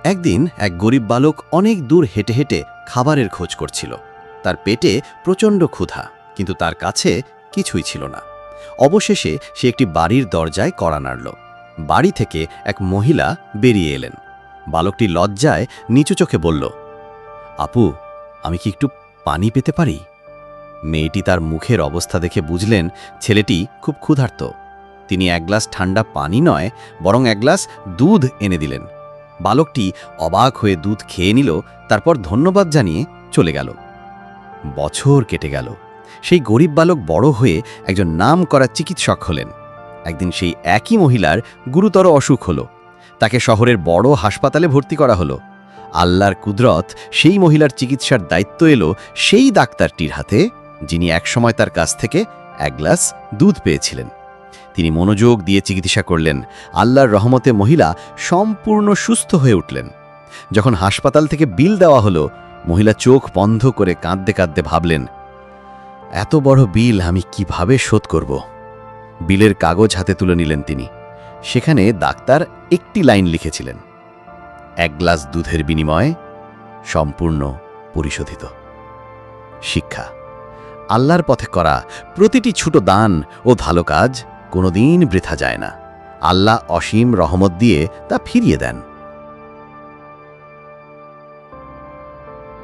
একদিন এক গরিব বালক অনেক দূর হেঁটে হেঁটে খাবারের খোঁজ করছিল। তার পেটে প্রচণ্ড ক্ষুধা, কিন্তু তার কাছে কিছুই ছিল না। অবশেষে সে একটি বাড়ির দরজায় কড়া নাড়ল। বাড়ি থেকে এক মহিলা বেরিয়ে এলেন। বালকটি লজ্জায় নিচু চোখে বলল, আপু, আমি কি একটু পানি পেতে পারি? মেয়েটি তার মুখের অবস্থা দেখে বুঝলেন ছেলেটি খুব ক্ষুধার্ত। তিনি এক গ্লাস ঠান্ডা পানি নয়, বরং এক গ্লাস দুধ এনে দিলেন। বালকটি অবাক হয়ে দুধ খেয়ে নিল, তারপর ধন্যবাদ জানিয়ে চলে গেল। বছর কেটে গেল। সেই গরিব বালক বড় হয়ে একজন নামকরা চিকিৎসক হলেন। একদিন সেই একই মহিলার গুরুতর অসুখ হলো। তাকে শহরের বড় হাসপাতালে ভর্তি করা হলো। আল্লাহর কুদরত, সেই মহিলার চিকিৎসার দায়িত্ব এলো সেই ডাক্তারটির হাতে, যিনি একসময় তার কাছ থেকে এক গ্লাস দুধ পেয়েছিলেন। তিনি মনোযোগ দিয়ে চিকিৎসা করলেন। আল্লাহর রহমতে মহিলা সম্পূর্ণ সুস্থ হয়ে উঠলেন। যখন হাসপাতাল থেকে বিল দেওয়া হলো, মহিলা চোখ বন্ধ করে কাঁদতে কাঁদতে ভাবলেন, এত বড় বিল আমি কিভাবে শোধ করব? বিলের কাগজ হাতে তুলে নিলেন তিনি। সেখানে ডাক্তার একটি লাইন লিখেছিলেন, এক গ্লাস দুধের বিনিময়ে সম্পূর্ণ পরিশোধিত। শিক্ষা: আল্লাহর পথে করা প্রতিটি ছোট দান ও ভালো কাজ কোনোদিন বৃথা যায় না। আল্লাহ অসীম রহমত দিয়ে তা ফিরিয়ে দেন।